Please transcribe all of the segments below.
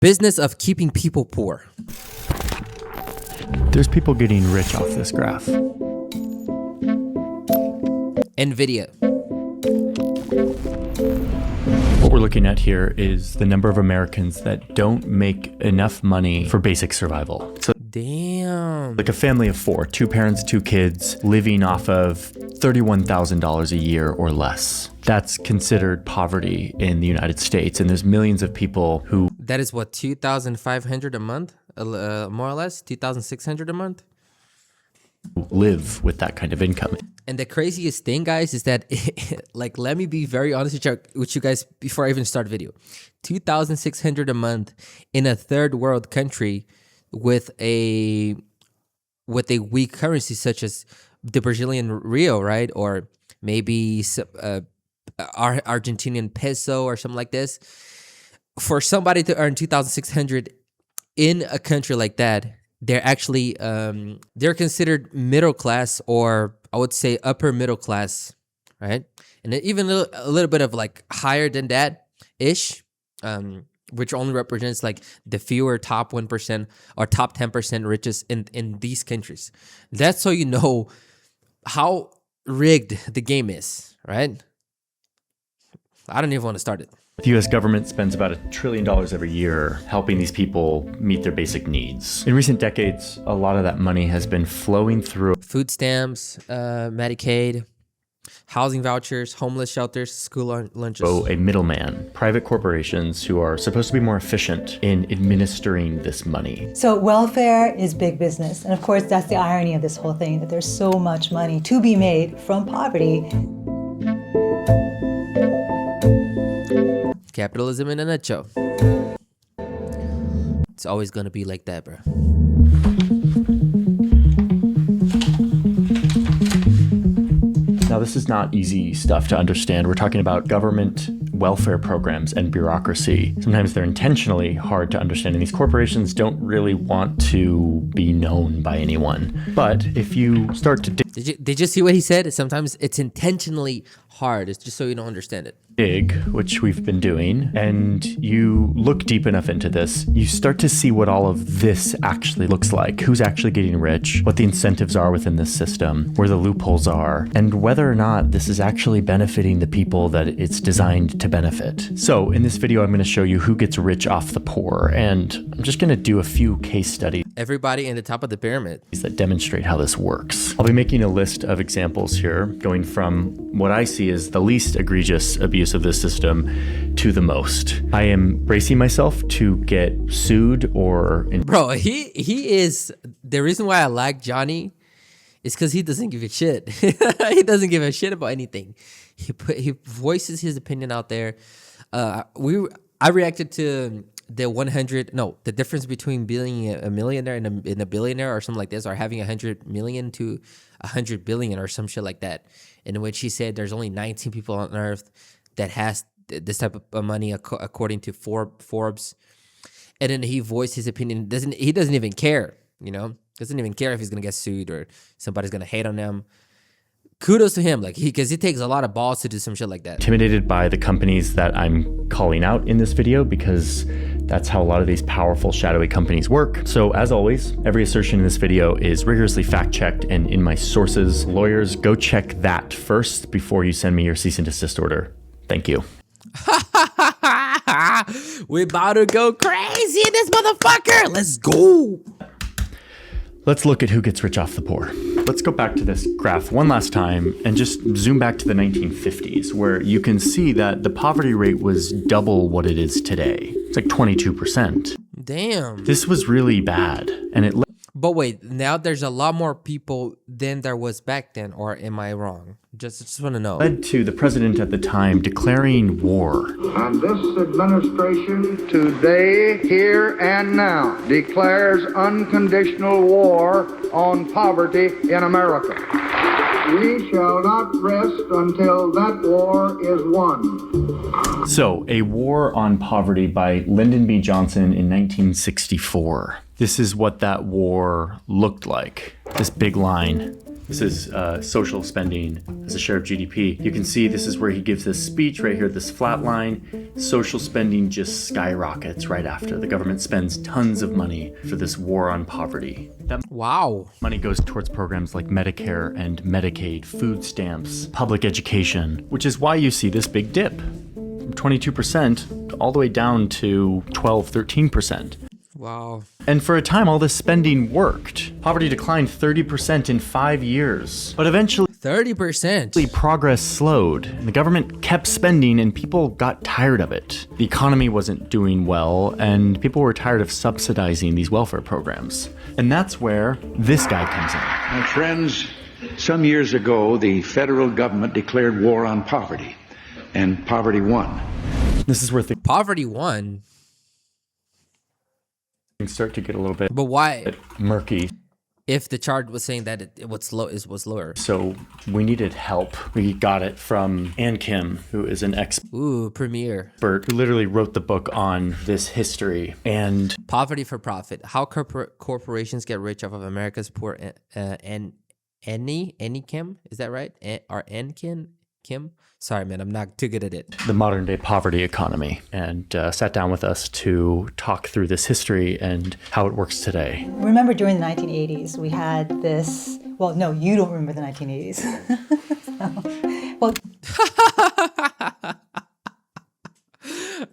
Business of keeping people poor. There's people getting rich off this graph. NVIDIA. What we're looking at here is the number of Americans that don't make enough money for basic survival. So Damn. like a family of four, 2 parents, 2 kids, living off of $31,000 a year or less. That's considered poverty in the United States. And there's millions of people who That is what, 2,500 a month? More or less? 2,600 a month? live with that kind of income. And the craziest thing, guys, is that, like, let me be very honest with you guys before I even start the video. 2,600 a month in a third world country with a weak currency such as the Brazilian real, right? Or maybe Argentinian peso or something like this. For somebody to earn 2,600 in a country like that, they're actually they're considered middle class, or I would say upper middle class, right? And even a little bit of like higher than that ish, which only represents like the fewer top 1% or top 10% richest in these countries. That's so you know how rigged the game is, right? I don't even want to start it. The U.S. government spends about $1 trillion every year helping these people meet their basic needs. In recent decades, a lot of that money has been flowing through Food stamps, Medicaid, housing vouchers, homeless shelters, school lunches. a middleman, private corporations who are supposed to be more efficient in administering this money. So welfare is big business. And of course, that's the irony of this whole thing, that there's so much money to be made from poverty. Capitalism in a nutshell. It's always going to be like that, bro. Now, this is not easy stuff to understand. We're talking about government welfare programs and bureaucracy. Sometimes they're intentionally hard to understand, and these corporations don't really want to be known by anyone. But if you start to Did you see what he said? Sometimes it's intentionally hard. It's just so you don't understand it. dig, which we've been doing, and you look deep enough into this, you start to see what all of this actually looks like, who's actually getting rich, what the incentives are within this system, where the loopholes are, and whether or not this is actually benefiting the people that it's designed to benefit. So in this video, I'm going to show you who gets rich off the poor, and I'm just going to do a few case studies Everybody in the top of the pyramid. that demonstrate how this works. I'll be making a list of examples here, going from what I see as the least egregious abuse of this system to the most. I am bracing myself to get sued or... Bro, he is... The reason why I like Johnny is because he doesn't give a shit. He doesn't give a shit about anything. He voices his opinion out there. I reacted to the difference between being a millionaire and a billionaire or something like this, or having 100 million to 100 billion or some shit like that, in which he said there's only 19 people on earth that has this type of money according to Forbes. And then he voiced his opinion. He doesn't even care, doesn't even care if he's gonna get sued or somebody's gonna hate on him. Kudos to him, because he takes a lot of balls to do some shit like that. Intimidated by the companies that I'm calling out in this video, because that's how a lot of these powerful shadowy companies work. So as always, every assertion in this video is rigorously fact-checked and in my sources. Lawyers, go check that first before you send me your cease and desist order. Thank you. We about to go crazy in this motherfucker. Let's go. Let's look at who gets rich off the poor. Let's go back to this graph one last time and just zoom back to the 1950s, where you can see that the poverty rate was double what it is today. It's like 22%. Damn. This was really bad, and it But wait, now there's a lot more people than there was back then, or am I wrong? Just want to know. led to the president at the time declaring war. And this administration today, here and now, declares unconditional war on poverty in America. We shall not rest until that war is won. So, A War on Poverty by Lyndon B. Johnson in 1964. This is what that war looked like. This big line. This is social spending as a share of GDP. You can see this is where he gives this speech right here, this flat line. Social spending just skyrockets right after. The government spends tons of money for this war on poverty. That money goes towards programs like Medicare and Medicaid, food stamps, public education, which is why you see this big dip from 22% all the way down to 13%. Wow. And for a time, all this spending worked. Poverty declined 30% in 5 years. But eventually, 30%. progress slowed. And the government kept spending and people got tired of it. The economy wasn't doing well and people were tired of subsidizing these welfare programs. And that's where this guy comes in. My friends, some years ago, the federal government declared war on poverty, and poverty won. This is where things Poverty won. start to get a little bit But why? murky. If the chart was saying that it was lower. So we needed help. We got it from Ann Kim, who is an Ooh, Premier. expert who literally wrote the book on this history. And Poverty for Profit. How corporations get rich off of America's poor. Annie Kim? Is that right? Or Ann Kim? Sorry, man, I'm not too good at it. the modern day poverty economy, and sat down with us to talk through this history and how it works today. Remember during the 1980s, we had this, well, no, you don't remember the 1980s. Well,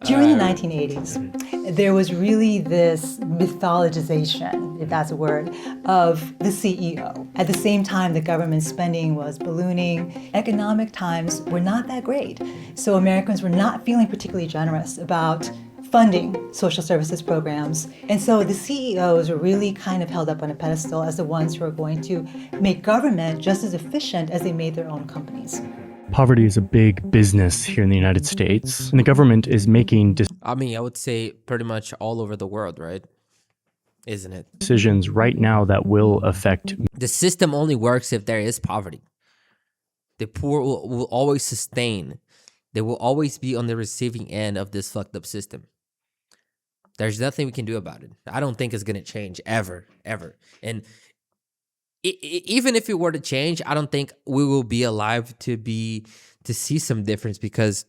during the 1980s, there was really this mythologization, if that's a word, of the CEO. At the same time, the government spending was ballooning. Economic times were not that great. So Americans were not feeling particularly generous about funding social services programs. And so the CEOs were really kind of held up on a pedestal as the ones who are going to make government just as efficient as they made their own companies. Poverty is a big business here in the United States, and the government is making I mean, I would say pretty much all over the world, right? Isn't it? decisions right now that will affect The system only works if there is poverty. The poor will always sustain. They will always be on the receiving end of this fucked up system. There's nothing we can do about it. I don't think it's going to change ever. And even if it were to change, I don't think we will be alive to see some difference, because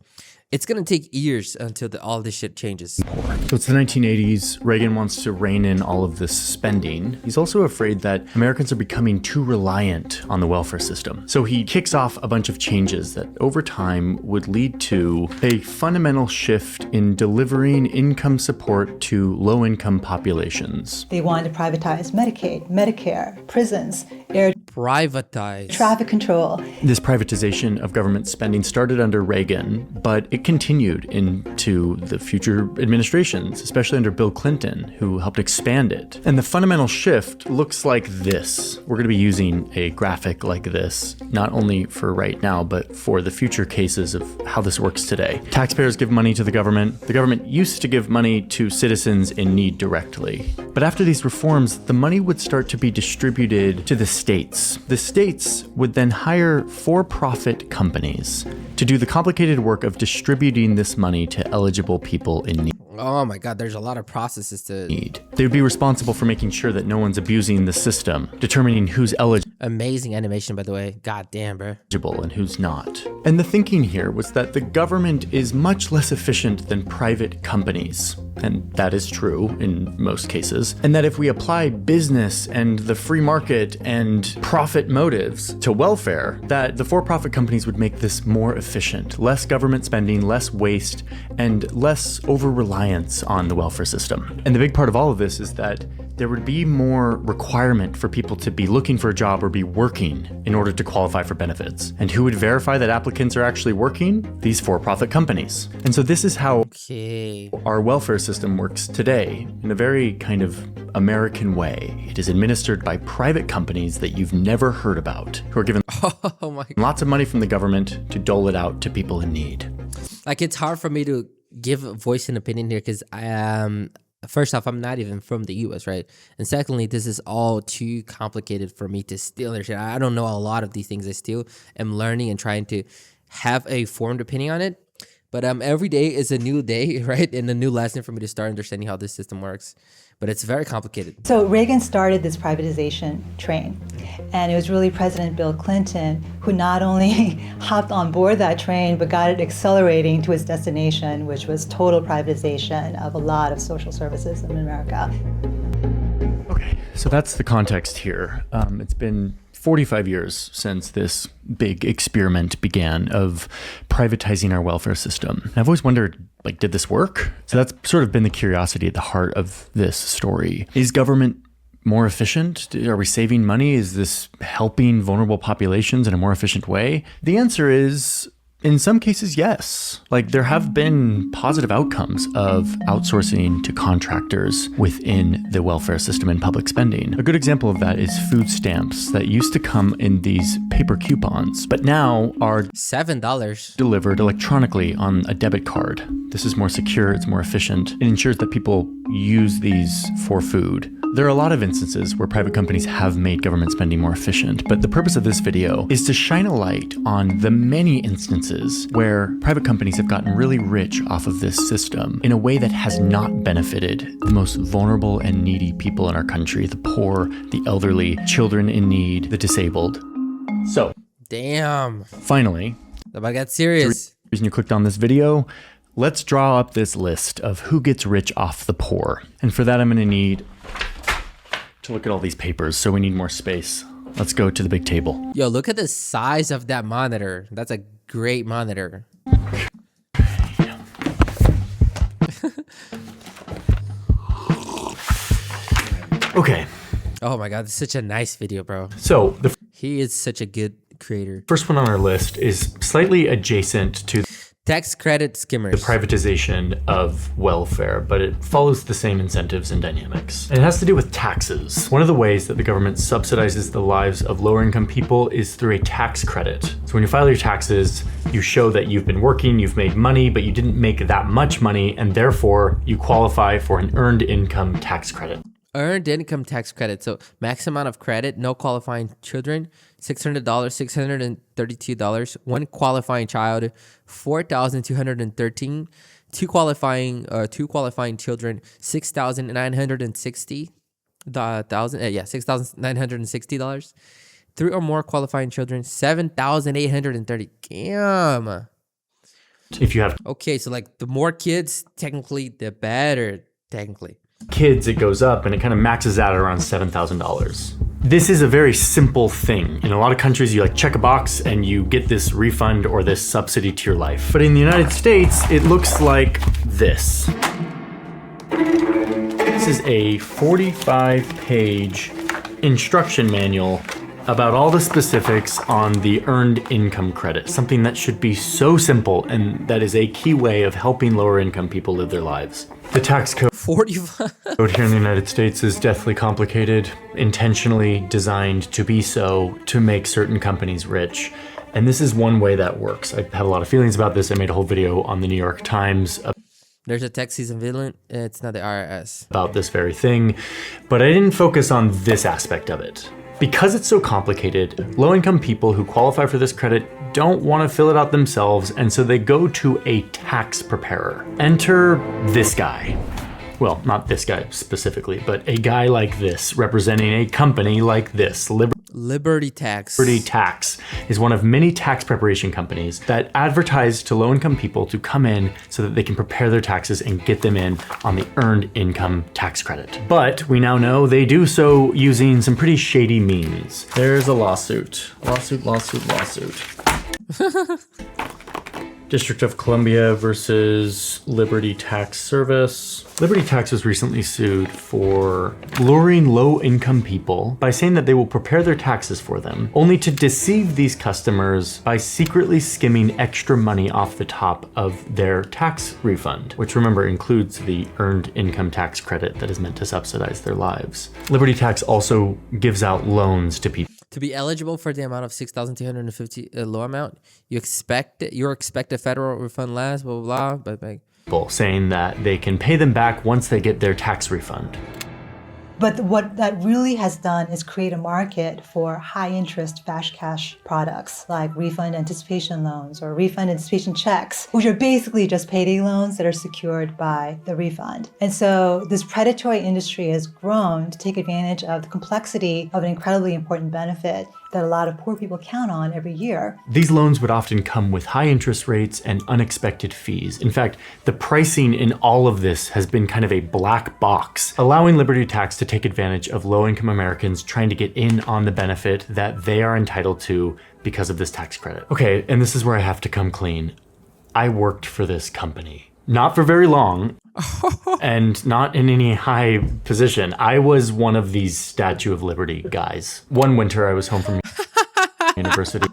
it's going to take years until all this shit changes. So it's the 1980s. Reagan wants to rein in all of this spending. He's also afraid that Americans are becoming too reliant on the welfare system. So he kicks off a bunch of changes that over time would lead to a fundamental shift in delivering income support to low-income populations. They wanted to privatize Medicaid, Medicare, prisons, air Privatize. traffic control. This privatization of government spending started under Reagan, but it continued into the future administrations, especially under Bill Clinton, who helped expand it. And the fundamental shift looks like this. We're going to be using a graphic like this, not only for right now, but for the future cases of how this works today. Taxpayers give money to the government. The government used to give money to citizens in need directly. But after these reforms, the money would start to be distributed to the states. The states would then hire for-profit companies to do the complicated work of distributing this money to eligible people in need. Oh my God, there's a lot of processes to... They would be responsible for making sure that no one's abusing the system, determining who's Amazing animation, by the way. God damn, bro. eligible and who's not. And the thinking here was that the government is much less efficient than private companies. And that is true in most cases. And that if we apply business and the free market and profit motives to welfare, that the for-profit companies would make this more efficient. Less government spending, less waste, and less over-reliance on the welfare system. And the big part of all of this is that there would be more requirement for people to be looking for a job or be working in order to qualify for benefits. And who would verify that applicants are actually working? These for-profit companies. And so this is how Okay. our welfare system works today, in a very kind of American way. It is administered by private companies that you've never heard about, who are given Oh my... lots of money from the government to dole it out to people in need. Like, it's hard for me to give a voice and opinion here, because I am... First off, I'm not even from the US, right? And secondly, this is all too complicated for me to still understand. I don't know a lot of these things. I still am learning and trying to have a formed opinion on it. But every day is a new day, right? And a new lesson for me to start understanding how this system works. But it's very complicated. So Reagan started this privatization train. And it was really President Bill Clinton who not only hopped on board that train, but got it accelerating to its destination, which was total privatization of a lot of social services in America. Okay, so that's the context here. It's been 45 years since this big experiment began of privatizing our welfare system. And I've always wondered, like, did this work? So that's sort of been the curiosity at the heart of this story. Is government more efficient? Are we saving money? Is this helping vulnerable populations in a more efficient way? The answer is, in some cases, yes. Like, there have been positive outcomes of outsourcing to contractors within the welfare system and public spending. A good example of that is food stamps that used to come in these paper coupons, but now are $7 delivered electronically on a debit card. This is more secure, it's more efficient. It ensures that people use these for food. There are a lot of instances where private companies have made government spending more efficient, but the purpose of this video is to shine a light on the many instances where private companies have gotten really rich off of this system in a way that has not benefited the most vulnerable and needy people in our country, the poor, the elderly, children in need, the disabled. So, Damn. finally, I got serious. the reason you clicked on this video, let's draw up this list of who gets rich off the poor. And for that, I'm gonna need to look at all these papers, so we need more space. Let's go to the big table. Yo, look at the size of that monitor. That's a great monitor. Okay, Oh my God, this is such a nice video, bro. so the He is such a good creator. first one on our list is slightly adjacent to Tax credit skimmers. privatization of welfare, but it follows the same incentives and dynamics. And it has to do with taxes. One of the ways that the government subsidizes the lives of lower income people is through a tax credit. So when you file your taxes, you show that you've been working, you've made money, but you didn't make that much money, and therefore you qualify for an earned income tax credit. Earned income tax credit. So max amount of credit, no qualifying children, $600, $632. One qualifying child, $4,213. Two qualifying children, $6,960. $6,960. Three or more qualifying children, $7,830. Damn. If you have Okay, so like the more kids, technically, the better. Technically. kids, it goes up and it kind of maxes out at around $7,000. This is a very simple thing. In a lot of countries, you like check a box and you get this refund or this subsidy to your life. But in the United States, it looks like this. This is a 45-page instruction manual about all the specifics on the earned income credit, something that should be so simple and that is a key way of helping lower income people live their lives. The tax code 45. here in the United States is deathly complicated, intentionally designed to be so to make certain companies rich. And this is one way that works. I have a lot of feelings about this. I made a whole video on the New York Times There's a tax season villain. It's not the IRS. about this very thing, but I didn't focus on this aspect of it. Because it's so complicated, low-income people who qualify for this credit don't want to fill it out themselves, and so they go to a tax preparer. Enter this guy. Well, not this guy specifically, but a guy like this, representing a company like this. Liberty Tax. Liberty Tax is one of many tax preparation companies that advertise to low-income people to come in so that they can prepare their taxes and get them in on the earned income tax credit. But we now know they do so using some pretty shady means. There's a lawsuit. Lawsuit. District of Columbia versus Liberty Tax Service. Liberty Tax was recently sued for luring low-income people by saying that they will prepare their taxes for them, only to deceive these customers by secretly skimming extra money off the top of their tax refund, which remember includes the earned income tax credit that is meant to subsidize their lives. Liberty Tax also gives out loans to people. To be eligible for the amount of $6,250 low amount, you expect a federal refund last, blah, blah, blah, but like, Saying that they can pay them back once they get their tax refund. But what that really has done is create a market for high interest fast cash products like refund anticipation loans or refund anticipation checks, which are basically just payday loans that are secured by the refund. And so this predatory industry has grown to take advantage of the complexity of an incredibly important benefit that a lot of poor people count on every year. These loans would often come with high interest rates and unexpected fees. In fact, the pricing in all of this has been kind of a black box, allowing Liberty Tax to take advantage of low-income Americans trying to get in on the benefit that they are entitled to because of this tax credit. Okay, and this is where I have to come clean. I worked for this company. Not for very long, and not in any high position. I was one of these Statue of Liberty guys. One winter, I was home from university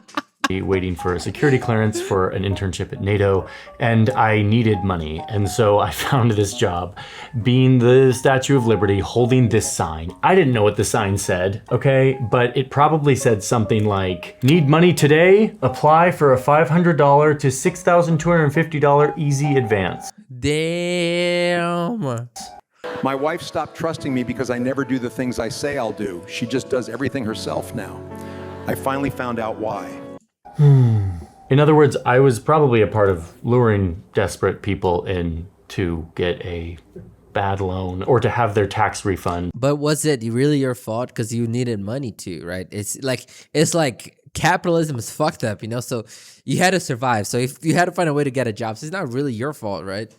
waiting for a security clearance for an internship at NATO, and I needed money. And so I found this job being the Statue of Liberty holding this sign. I didn't know what the sign said, okay? But it probably said something like, need money today? Apply for a $500 to $6,250 easy advance. Damn. My wife stopped trusting me because I never do the things I say I'll do. She just does everything herself now. I finally found out why. In other words, I was probably a part of luring desperate people in to get a bad loan or to have their tax refund. But was it really your fault? Because you needed money too, right? It's like capitalism is fucked up, you know? So you had to survive. So if you had to find a way to get a job, so it's not really your fault, right?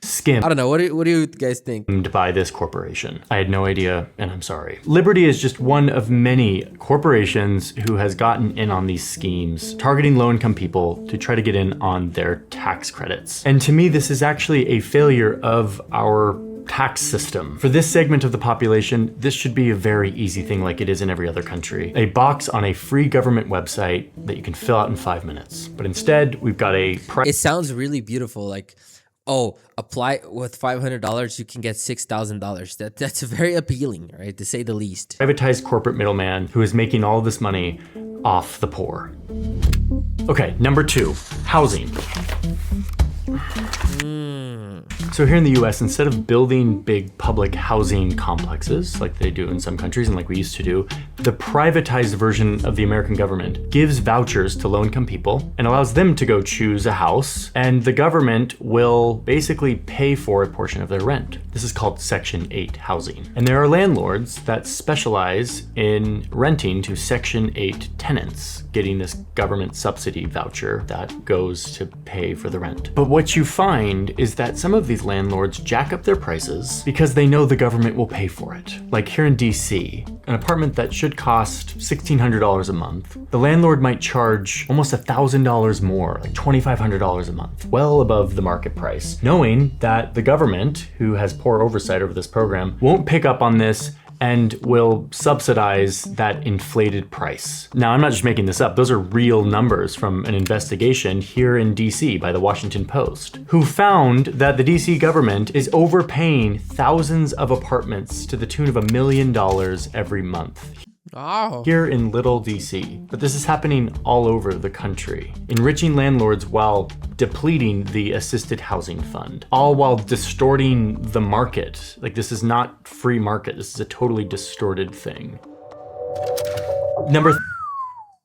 Skimmed I don't know. What do you guys think? by this corporation. I had no idea, and I'm sorry. Liberty is just one of many corporations who has gotten in on these schemes, targeting low-income people to try to get in on their tax credits. And to me, this is actually a failure of our tax system. For this segment of the population, this should be a very easy thing like it is in every other country. A box on a free government website that you can fill out in 5 minutes. But instead, we've got a price. It sounds really beautiful. Like, oh, apply with $500, you can get $6,000. That's very appealing, right? To say the least. Privatized corporate middleman who is making all of this money off the poor. Okay, number 2, housing. So here in the US, instead of building big public housing complexes like they do in some countries and like we used to do, the privatized version of the American government gives vouchers to low-income people and allows them to go choose a house, and the government will basically pay for a portion of their rent. This is called Section 8 housing. And there are landlords that specialize in renting to Section 8 tenants, getting this government subsidy voucher that goes to pay for the rent. But what you find is that some of these landlords jack up their prices because they know the government will pay for it. Like here in DC, an apartment that should cost $1,600 a month, the landlord might charge almost $1,000 more, like $2,500 a month, well above the market price, knowing that the government, who has poor oversight over this program, won't pick up on this and will subsidize that inflated price. Now, I'm not just making this up. Those are real numbers from an investigation here in DC by the Washington Post, who found that the DC government is overpaying thousands of apartments to the tune of $1 million every month. Oh. Here in Little DC, but this is happening all over the country, enriching landlords while depleting the assisted housing fund, all while distorting the market. Like, this is not free market, this is a totally distorted thing. Number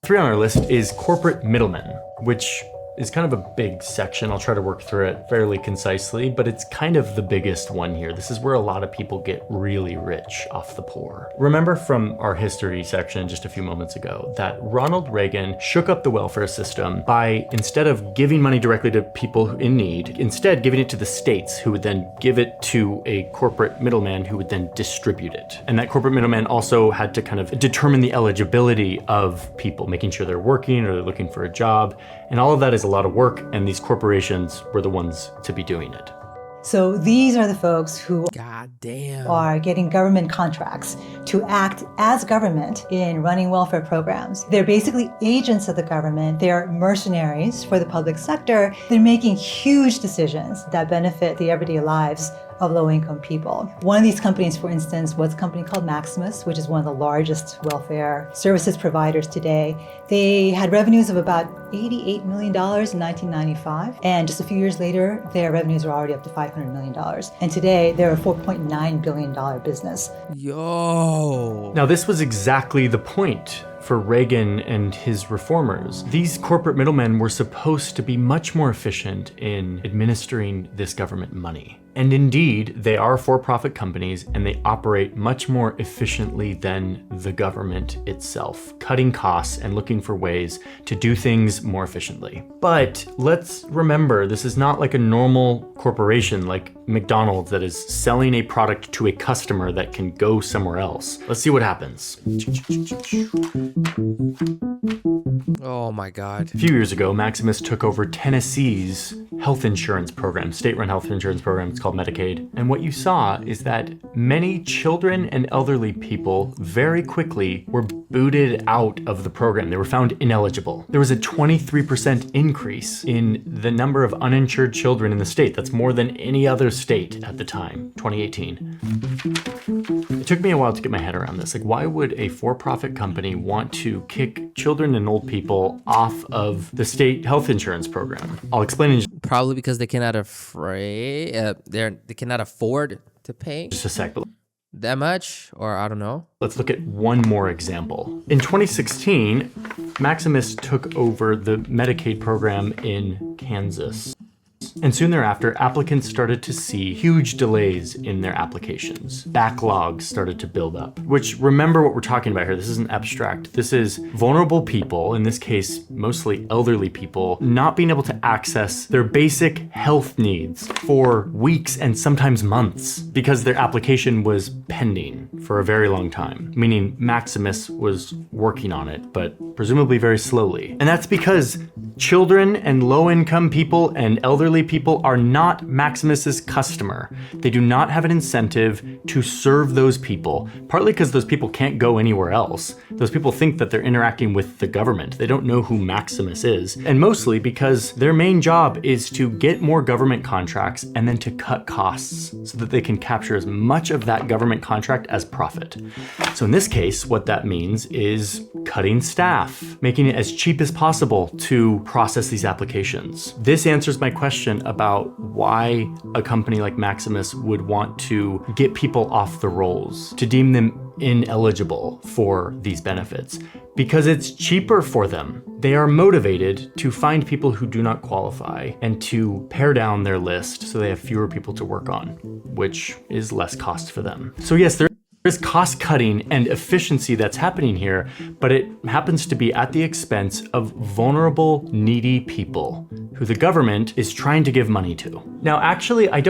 3 on our list is corporate middlemen, which is kind of a big section. I'll try to work through it fairly concisely, but it's kind of the biggest one here. This is where a lot of people get really rich off the poor. Remember from our history section just a few moments ago that Ronald Reagan shook up the welfare system by, instead of giving money directly to people in need, instead giving it to the states, who would then give it to a corporate middleman who would then distribute it. And that corporate middleman also had to kind of determine the eligibility of people, making sure they're working or they're looking for a job. And all of that is a lot of work, and these corporations were the ones to be doing it. So these are the folks who God damn. are getting government contracts to act as government in running welfare programs. They're basically agents of the government. They're mercenaries for the public sector. They're making huge decisions that benefit the everyday lives of low-income people. One of these companies, for instance, was a company called Maximus, which is one of the largest welfare services providers today. They had revenues of about $88 million in 1995, and just a few years later, their revenues are already up to $500 million. And today, they're a $4.9 billion business. Yo. Now, this was exactly the point for Reagan and his reformers. These corporate middlemen were supposed to be much more efficient in administering this government money. And indeed, they are for-profit companies and they operate much more efficiently than the government itself, cutting costs and looking for ways to do things more efficiently. But let's remember, this is not like a normal corporation like McDonald's that is selling a product to a customer that can go somewhere else. Let's see what happens. Oh my God. A few years ago, Maximus took over Tennessee's health insurance program, state-run health insurance program. It's called Medicaid. And what you saw is that many children and elderly people very quickly were booted out of the program. They were found ineligible. There was a 23% increase in the number of uninsured children in the state. That's more than any other state at the time, 2018. It took me a while to get my head around this. Like, why would a for-profit company want to kick children and old people off of the state health insurance program? I'll explain in Probably because they cannot they cannot afford to pay just a sec. But that much, or I don't know. let's look at one more example. In 2016, Maximus took over the Medicaid program in Kansas. And soon thereafter, applicants started to see huge delays in their applications. Backlogs started to build up, which, remember what we're talking about here. This isn't abstract. This is vulnerable people, in this case, mostly elderly people, not being able to access their basic health needs for weeks and sometimes months because their application was pending for a very long time, meaning Maximus was working on it, but presumably very slowly. And that's because children and low-income people and elderly people are not Maximus's customer. They do not have an incentive to serve those people, partly because those people can't go anywhere else. Those people think that they're interacting with the government. They don't know who Maximus is. And mostly because their main job is to get more government contracts and then to cut costs so that they can capture as much of that government contract as profit. So in this case, what that means is cutting staff, making it as cheap as possible to process these applications. This answers my question about why a company like Maximus would want to get people off the rolls, to deem them ineligible for these benefits, because it's cheaper for them. They are motivated to find people who do not qualify and to pare down their list so they have fewer people to work on, which is less cost for them. So yes, there's cost cutting and efficiency that's happening here, but it happens to be at the expense of vulnerable, needy people who the government is trying to give money to. Now, actually, I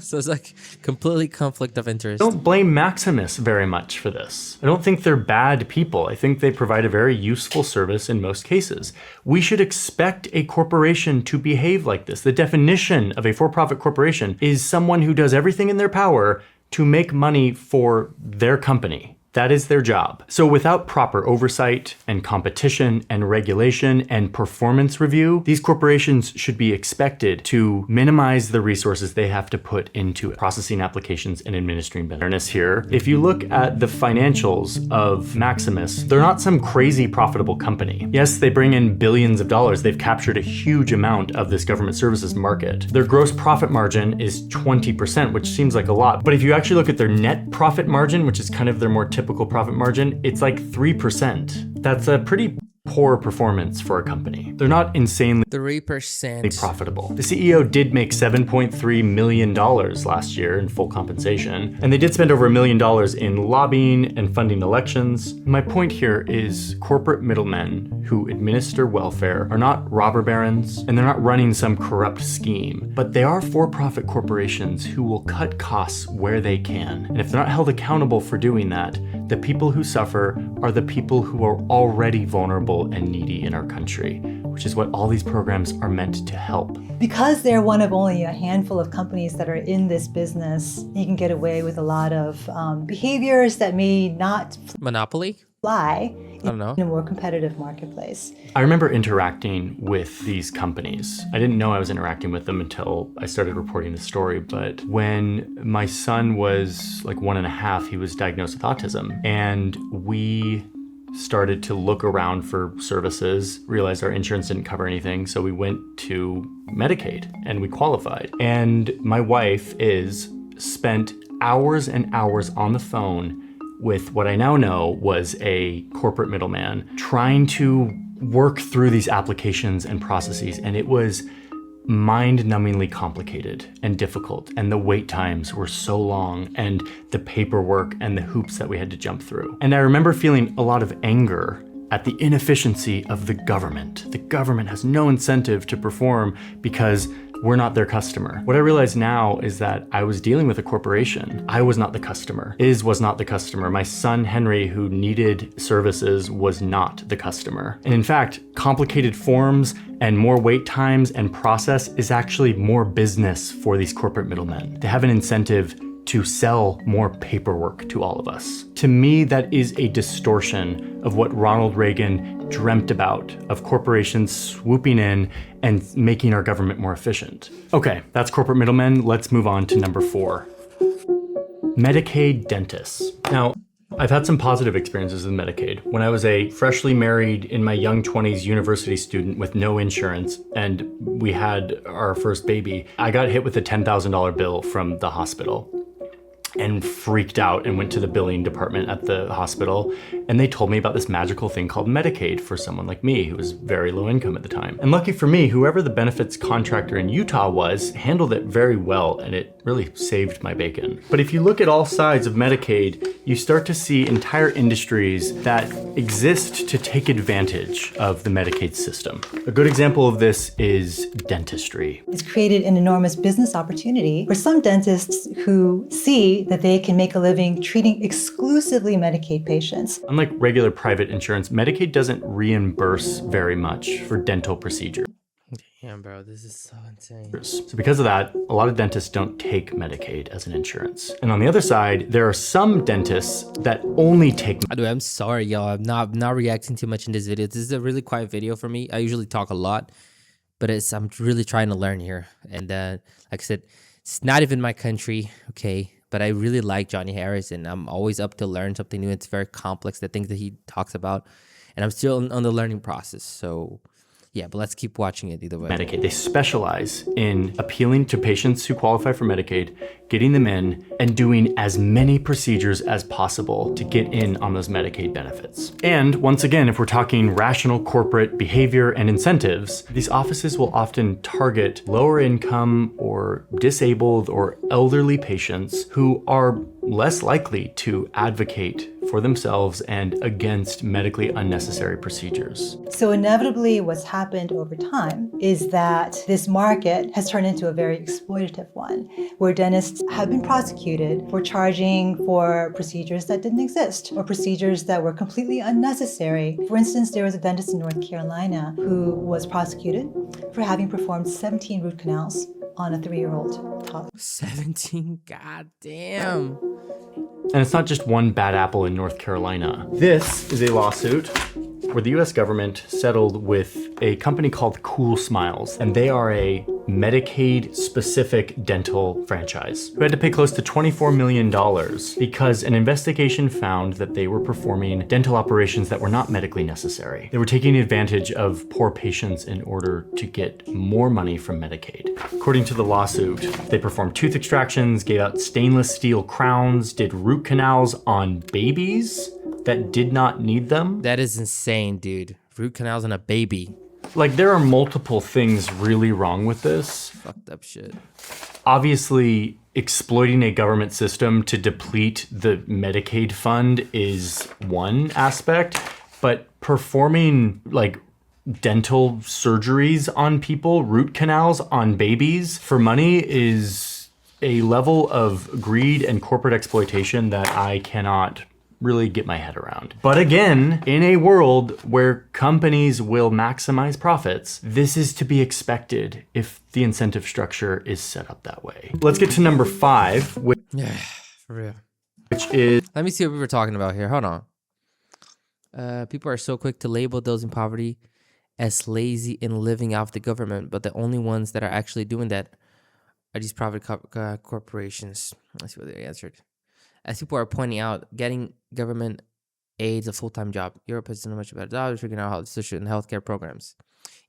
So it's like completely conflict of interest. don't blame Maximus very much for this. I don't think they're bad people. I think they provide a very useful service in most cases. We should expect a corporation to behave like this. The definition of a for-profit corporation is someone who does everything in their power to make money for their company. That is their job. So without proper oversight and competition and regulation and performance review, these corporations should be expected to minimize the resources they have to put into processing applications and administering benefits here. If you look at the financials of Maximus, they're not some crazy profitable company. Yes, they bring in billions of dollars. They've captured a huge amount of this government services market. Their gross profit margin is 20%, which seems like a lot. But if you actually look at their net profit margin, which is kind of their more typical profit margin, it's like 3%. That's a pretty poor performance for a company. They're not insanely 3% profitable. The CEO did make $7.3 million last year in full compensation, and they did spend over $1 million in lobbying and funding elections. My point here is corporate middlemen who administer welfare are not robber barons, and they're not running some corrupt scheme, but they are for-profit corporations who will cut costs where they can. And if they're not held accountable for doing that, the people who suffer are the people who are already vulnerable and needy in our country, which is what all these programs are meant to help. Because they're one of only a handful of companies that are in this business, you can get away with a lot of behaviors that may not Monopoly? fly I don't know. in a more competitive marketplace. I remember interacting with these companies. I didn't know I was interacting with them until I started reporting the story. But when my son was like 1.5, he was diagnosed with autism. And we started to look around for services, realized our insurance didn't cover anything. So we went to Medicaid and we qualified. And my wife spent hours and hours on the phone with what I now know was a corporate middleman trying to work through these applications and processes. And it was mind-numbingly complicated and difficult. And the wait times were so long, and the paperwork and the hoops that we had to jump through. And I remember feeling a lot of anger at the inefficiency of the government. The government has no incentive to perform because we're not their customer. What I realize now is that I was dealing with a corporation. I was not the customer. Was not the customer. My son, Henry, who needed services, was not the customer. And in fact, complicated forms and more wait times and process is actually more business for these corporate middlemen. They have an incentive to sell more paperwork to all of us. To me, that is a distortion of what Ronald Reagan dreamt about, of corporations swooping in and making our government more efficient. Okay, that's corporate middlemen. Let's move on to number 4. Medicaid dentists. Now, I've had some positive experiences with Medicaid. When I was a freshly married, in my young 20s university student with no insurance, and we had our first baby, I got hit with a $10,000 bill from the hospital and freaked out and went to the billing department at the hospital. And they told me about this magical thing called Medicaid for someone like me who was very low income at the time. And lucky for me, whoever the benefits contractor in Utah was handled it very well, and it really saved my bacon. But if you look at all sides of Medicaid, you start to see entire industries that exist to take advantage of the Medicaid system. A good example of this is dentistry. It's created an enormous business opportunity for some dentists who see that they can make a living treating exclusively Medicaid patients. Unlike regular private insurance, Medicaid doesn't reimburse very much for dental procedures. Damn, bro, this is so insane. So because of that, a lot of dentists don't take Medicaid as an insurance. And on the other side, there are some dentists that only take. Dude, I'm sorry, y'all. I'm not reacting too much in this video. This is a really quiet video for me. I usually talk a lot, but I'm really trying to learn here. And like I said, it's not even my country, okay? But I really like Johnny Harris, and I'm always up to learn something new. It's very complex, the things that he talks about, and I'm still on the learning process. So yeah, but let's keep watching it either way. Medicaid. They specialize in appealing to patients who qualify for Medicaid, getting them in, and doing as many procedures as possible to get in on those Medicaid benefits. And once again, if we're talking rational corporate behavior and incentives, these offices will often target lower income or disabled or elderly patients who are less likely to advocate for themselves and against medically unnecessary procedures. So inevitably what's happened over time is that this market has turned into a very exploitative one, where dentists have been prosecuted for charging for procedures that didn't exist or procedures that were completely unnecessary. For instance, there was a dentist in North Carolina who was prosecuted for having performed 17 root canals on a 3-year-old toddler. 17? God damn. And it's not just one bad apple in North Carolina. This is a lawsuit where the US government settled with a company called Cool Smiles, and they are a Medicaid-specific dental franchise who had to pay close to $24 million because an investigation found that they were performing dental operations that were not medically necessary. They were taking advantage of poor patients in order to get more money from Medicaid. According to the lawsuit, they performed tooth extractions, gave out stainless steel crowns, did root canals on babies that did not need them. That is insane, dude. Root canals on a baby. Like, there are multiple things really wrong with this. Fucked up shit. Obviously, exploiting a government system to deplete the Medicaid fund is one aspect, but performing like dental surgeries on people, root canals on babies for money is a level of greed and corporate exploitation that I cannot really get my head around. But again, in a world where companies will maximize profits, this is to be expected if the incentive structure is set up that way. Let's get to number 5, Yeah, for real. which is Let me see what we were talking about here. Hold on. People are so quick to label those in poverty as lazy and living off the government, but the only ones that are actually doing that are these private corporations. Let's see what they answered. As people are pointing out, getting government aid is a full-time job. Europe has done a much better job of figuring out how to social and healthcare programs.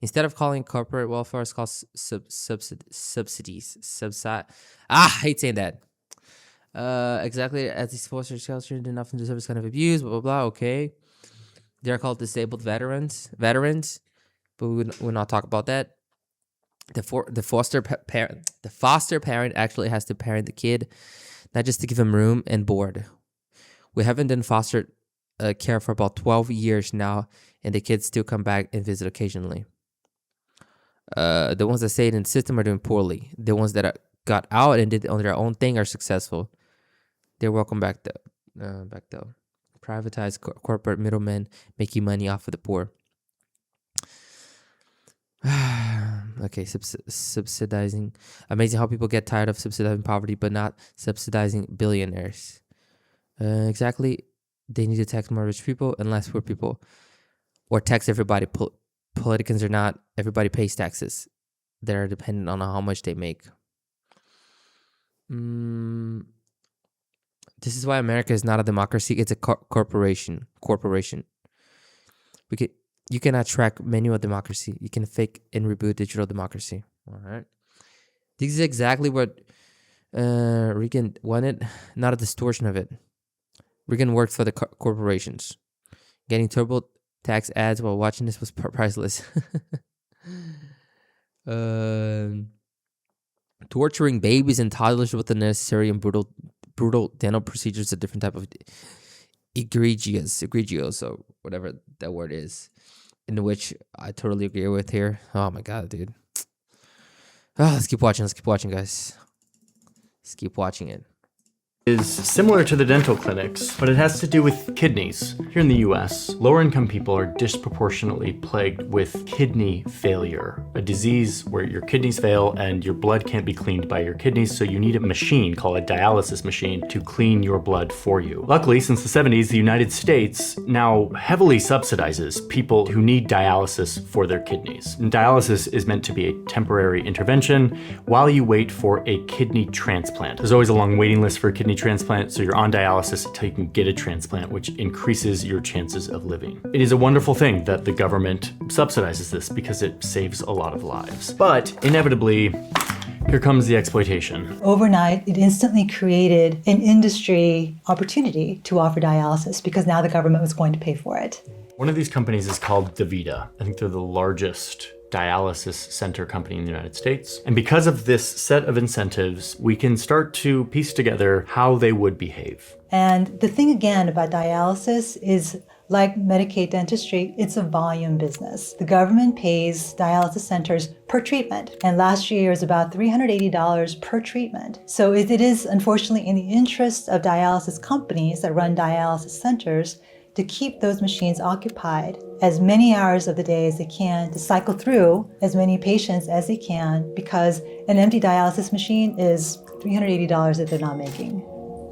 Instead of calling corporate welfare, it's called subsidies. I hate saying that. Exactly as these foster children did nothing to deserve this kind of abuse, blah, blah, blah. Okay. They're called disabled veterans, but we will not talk about that. The foster parent actually has to parent the kid, not just to give him room and board. We haven't done foster care for about 12 years now, and the kids still come back and visit occasionally. The ones that stayed in the system are doing poorly. The ones that got out and did on their own thing are successful. They're welcome back though. Privatized corporate middlemen making money off of the poor. Okay, subsidizing. Amazing how people get tired of subsidizing poverty, but not subsidizing billionaires. Exactly. They need to tax more rich people and less poor people, or tax everybody. Politicians or not, everybody pays taxes. They're dependent on how much they make. This is why America is not a democracy. It's a corporation. You cannot track manual democracy. You can fake and reboot digital democracy. All right. This is exactly what Reagan wanted, not a distortion of it. Reagan worked for the corporations. Getting TurboTax ads while watching this was priceless. Torturing babies and toddlers with unnecessary and brutal dental procedures, a different type of egregious, or whatever that word is, in which I totally agree with here. Oh my god, dude. Let's keep watching, guys. Let's keep watching it. Is similar to the dental clinics, but it has to do with kidneys. Here in the US, lower income people are disproportionately plagued with kidney failure, a disease where your kidneys fail and your blood can't be cleaned by your kidneys, so you need a machine called a dialysis machine to clean your blood for you. Luckily, since the 70s, the United States now heavily subsidizes people who need dialysis for their kidneys. And dialysis is meant to be a temporary intervention while you wait for a kidney transplant. There's always a long waiting list for a kidney transplant, so you're on dialysis until you can get a transplant, which increases your chances of living. It is a wonderful thing that the government subsidizes this because it saves a lot of lives. But inevitably, here comes the exploitation. Overnight, it instantly created an industry opportunity to offer dialysis because now the government was going to pay for it. One of these companies is called DaVita. I think they're the largest dialysis center company in the United States. And because of this set of incentives, we can start to piece together how they would behave. And the thing again about dialysis is, like Medicaid dentistry, it's a volume business. The government pays dialysis centers per treatment, and last year was about $380 per treatment. So it is unfortunately in the interest of dialysis companies that run dialysis centers to keep those machines occupied as many hours of the day as they can, to cycle through as many patients as they can, because an empty dialysis machine is $380 that they're not making.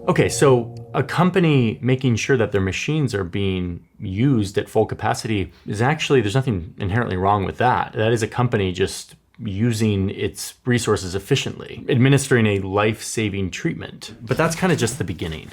Okay, so a company making sure that their machines are being used at full capacity is actually, there's nothing inherently wrong with that. That is a company just using its resources efficiently, administering a life-saving treatment. But that's kind of just the beginning.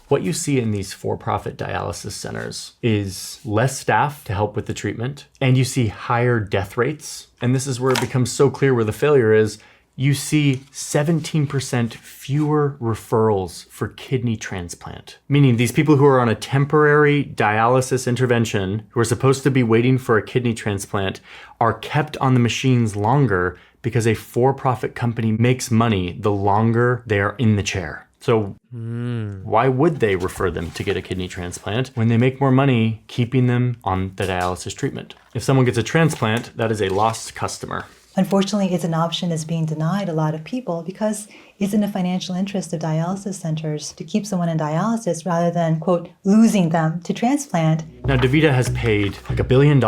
What you see in these for-profit dialysis centers is less staff to help with the treatment, and you see higher death rates. And this is where it becomes so clear where the failure is. You see 17% fewer referrals for kidney transplant, meaning these people who are on a temporary dialysis intervention, who are supposed to be waiting for a kidney transplant, are kept on the machines longer because a for-profit company makes money the longer they are in the chair. So why would they refer them to get a kidney transplant when they make more money keeping them on the dialysis treatment? If someone gets a transplant, that is a lost customer. Unfortunately, it's an option that's being denied a lot of people because it's in the financial interest of dialysis centers to keep someone in dialysis rather than, quote, losing them to transplant. Now, DaVita has paid like $1 billion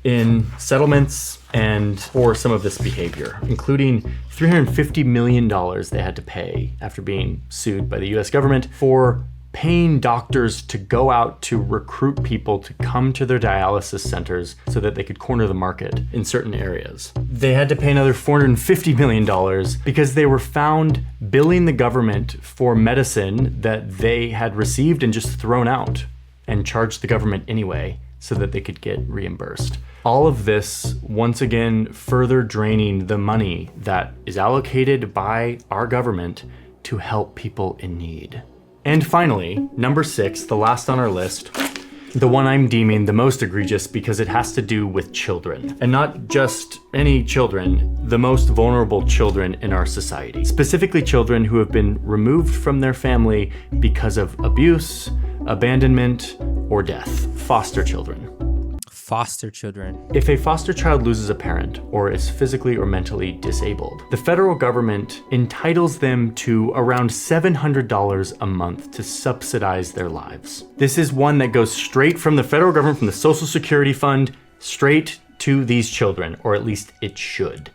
in settlements and for some of this behavior, including $350 million they had to pay after being sued by the US government for paying doctors to go out to recruit people to come to their dialysis centers so that they could corner the market in certain areas. They had to pay another $450 million because they were found billing the government for medicine that they had received and just thrown out, and charged the government anyway so that they could get reimbursed. All of this, once again, further draining the money that is allocated by our government to help people in need. And finally, number 6, the last on our list, the one I'm deeming the most egregious because it has to do with children. And not just any children, the most vulnerable children in our society. Specifically children who have been removed from their family because of abuse, abandonment, or death. Foster children. Foster children. If a foster child loses a parent or is physically or mentally disabled, the federal government entitles them to around $700 a month to subsidize their lives. This is one that goes straight from the federal government, from the Social Security Fund, straight to these children, or at least it should.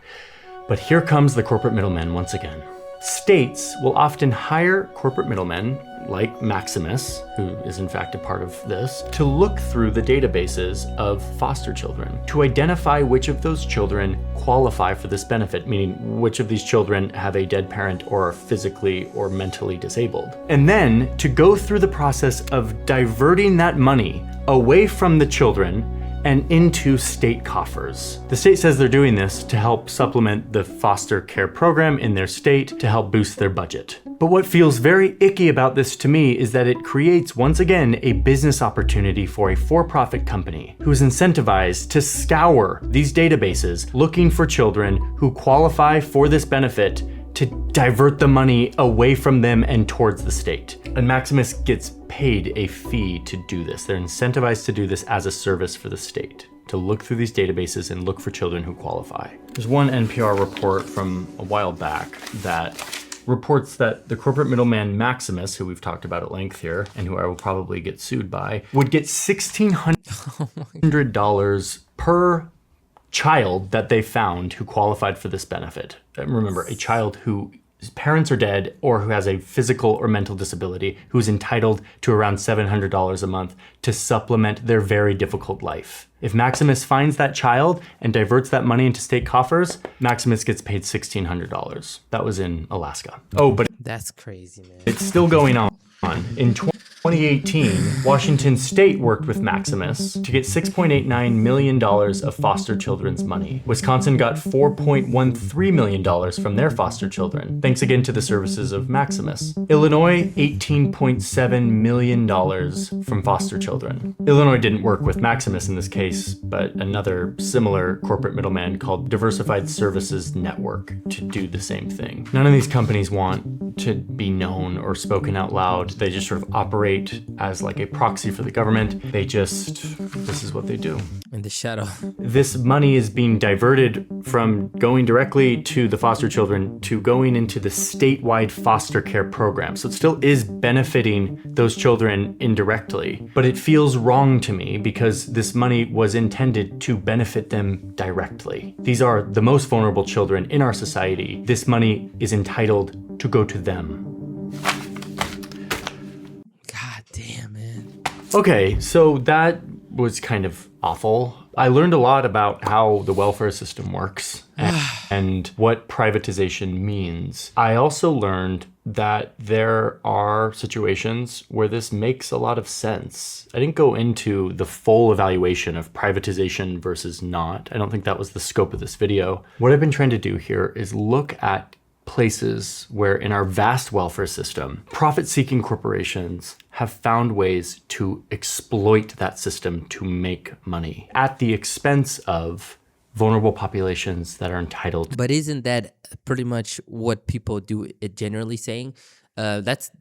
But here comes the corporate middlemen once again. States will often hire corporate middlemen like Maximus, who is in fact a part of this, to look through the databases of foster children to identify which of those children qualify for this benefit, meaning which of these children have a dead parent or are physically or mentally disabled. And then to go through the process of diverting that money away from the children and into state coffers. The state says they're doing this to help supplement the foster care program in their state to help boost their budget. But what feels very icky about this to me is that it creates, once again, a business opportunity for a for-profit company who is incentivized to scour these databases looking for children who qualify for this benefit to divert the money away from them and towards the state. And Maximus gets paid a fee to do this. They're incentivized to do this as a service for the state, to look through these databases and look for children who qualify. There's one NPR report from a while back that reports that the corporate middleman Maximus, who we've talked about at length here, and who I will probably get sued by, would get $1,600 per child that they found who qualified for this benefit. Remember, a child whose parents are dead or who has a physical or mental disability who's entitled to around $700 a month to supplement their very difficult life. If Maximus finds that child and diverts that money into state coffers, Maximus gets paid $1,600. That was in Alaska. Oh, but That's crazy, man. it's still going on. In 2018, Washington State worked with Maximus to get $6.89 million of foster children's money. Wisconsin got $4.13 million from their foster children, thanks again to the services of Maximus. Illinois, $18.7 million from foster children. Illinois didn't work with Maximus in this case, but another similar corporate middleman called Diversified Services Network to do the same thing. None of these companies want to be known or spoken out loud. They just sort of operate as like a proxy for the government. This is what they do. In the shadow. This money is being diverted from going directly to the foster children to going into the statewide foster care program. So it still is benefiting those children indirectly, but it feels wrong to me because this money was intended to benefit them directly. These are the most vulnerable children in our society. This money is entitled to go to them. God damn, man. Okay, so that was kind of awful. I learned a lot about how the welfare system works and what privatization means. I also learned that there are situations where this makes a lot of sense. I didn't go into the full evaluation of privatization versus not. I don't think that was the scope of this video. What I've been trying to do here is look at places where in our vast welfare system, profit-seeking corporations have found ways to exploit that system to make money at the expense of vulnerable populations that are entitled. But isn't that pretty much what people do it generally saying? That's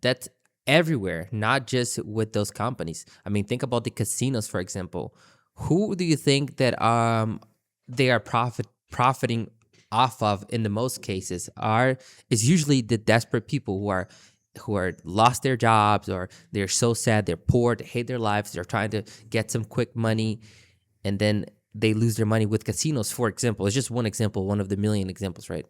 everywhere, not just with those companies. I mean, think about the casinos, for example. Who do you think that they are profiting off of in the most cases is usually the desperate people who are lost their jobs, or they're so sad, they're poor, they hate their lives, they're trying to get some quick money, and then they lose their money with casinos, for example. It's just one example, one of the million examples, right?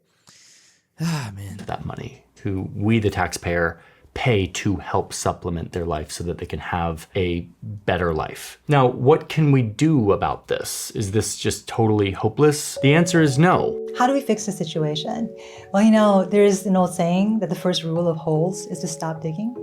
Ah, man. That money, who we, the taxpayer, pay to help supplement their life so that they can have a better life. Now, what can we do about this? Is this just totally hopeless? The answer is no. How do we fix the situation? Well, there's an old saying that the first rule of holes is to stop digging.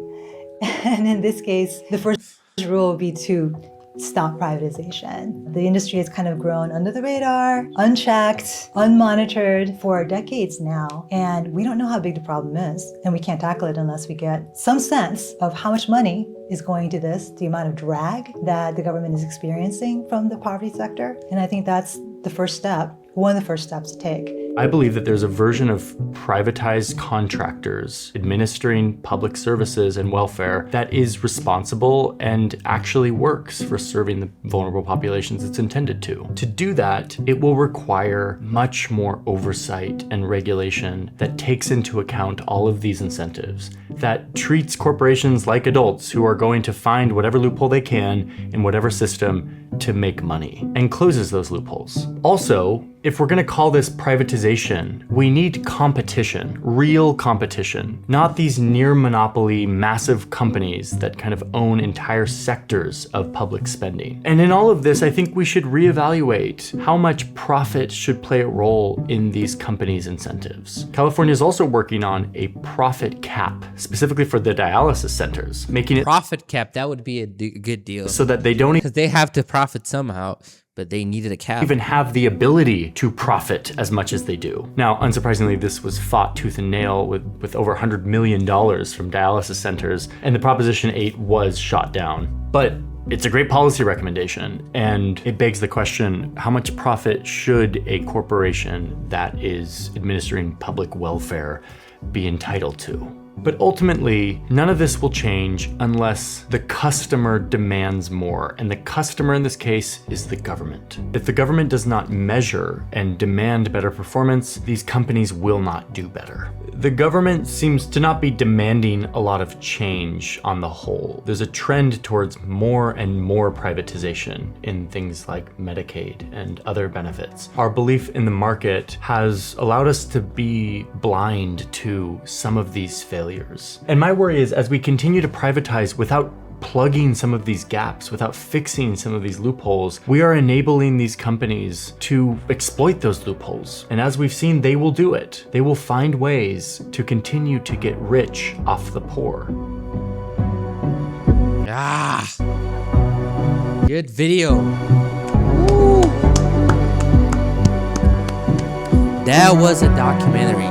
And in this case, the first rule would be to stop privatization. The industry has kind of grown under the radar, unchecked, unmonitored for decades now. And we don't know how big the problem is. And we can't tackle it unless we get some sense of how much money is going to this, the amount of drag that the government is experiencing from the poverty sector. And I think that's the first step, one of the first steps to take. I believe that there's a version of privatized contractors administering public services and welfare that is responsible and actually works for serving the vulnerable populations it's intended to. To do that, it will require much more oversight and regulation that takes into account all of these incentives, that treats corporations like adults who are going to find whatever loophole they can in whatever system to make money, and closes those loopholes. Also, if we're going to call this privatization, we need competition, real competition, not these near monopoly massive companies that kind of own entire sectors of public spending. And in all of this, I think we should reevaluate how much profit should play a role in these companies' incentives. California is also working on a profit cap, specifically for the dialysis centers, making it Profit cap, that would be a good deal. so that they don't Because they have to profit somehow, but they needed a cap. even have the ability to profit as much as they do. Now, unsurprisingly, this was fought tooth and nail with over $100 million from dialysis centers, and the Proposition 8 was shot down. But it's a great policy recommendation, and it begs the question, how much profit should a corporation that is administering public welfare be entitled to? But ultimately, none of this will change unless the customer demands more. And the customer in this case is the government. If the government does not measure and demand better performance, these companies will not do better. The government seems to not be demanding a lot of change on the whole. There's a trend towards more and more privatization in things like Medicaid and other benefits. Our belief in the market has allowed us to be blind to some of these failures. And my worry is, as we continue to privatize without plugging some of these gaps, without fixing some of these loopholes, we are enabling these companies to exploit those loopholes. And as we've seen, they will do it. They will find ways to continue to get rich off the poor. Ah, good video. Woo. That was a documentary.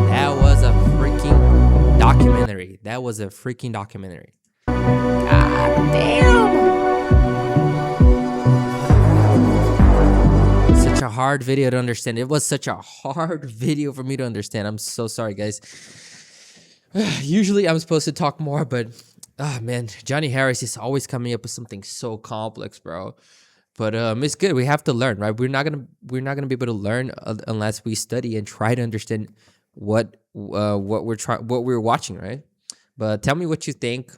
That was a freaking documentary. That was a freaking documentary. God damn. Such a hard video to understand. It was such a hard video for me to understand. I'm so sorry, guys. Usually I'm supposed to talk more, but man, Johnny Harris is always coming up with something so complex, bro. But it's good. We have to learn, right? We're not gonna be able to learn unless we study and try to understand what we're watching, right? But tell me what you think.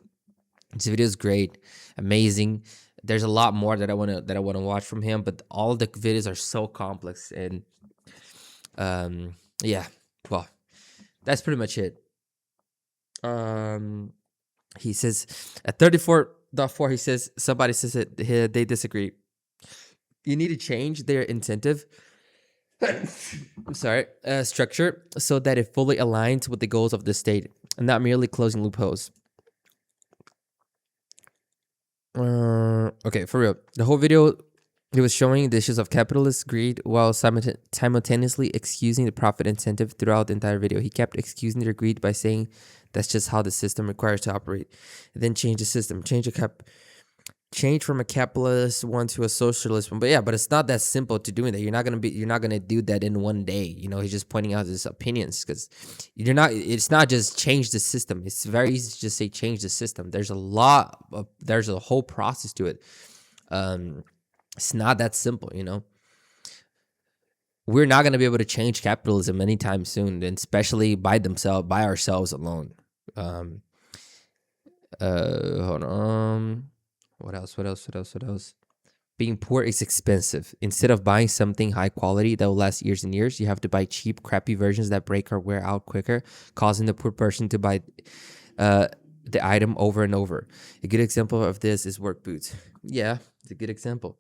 This video is great, amazing. There's a lot more that I wanna watch from him, but all the videos are so complex, and yeah. Well, that's pretty much it. He says at 34.4, he says somebody says that they disagree. You need to change their incentive structure so that it fully aligns with the goals of the state and not merely closing loopholes. Okay, for real. The whole video, he was showing the issues of capitalist greed while simultaneously excusing the profit incentive throughout the entire video. He kept excusing their greed by saying that's just how the system requires to operate. And then change the system, change from a capitalist one to a socialist one. But yeah, but it's not that simple to doing that. You're not gonna do that in one day. You know, he's just pointing out his opinions because it's not just change the system. It's very easy to just say change the system. There's a whole process to it. It's not that simple, you know. We're not gonna be able to change capitalism anytime soon, and especially by ourselves alone. Hold on. What else? Being poor is expensive. Instead of buying something high quality that will last years and years, you have to buy cheap, crappy versions that break or wear out quicker, causing the poor person to buy the item over and over. A good example of this is work boots. Yeah, it's a good example.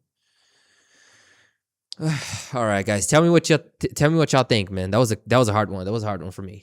All right, guys, tell me what y'all think, man. That was a hard one. That was a hard one for me.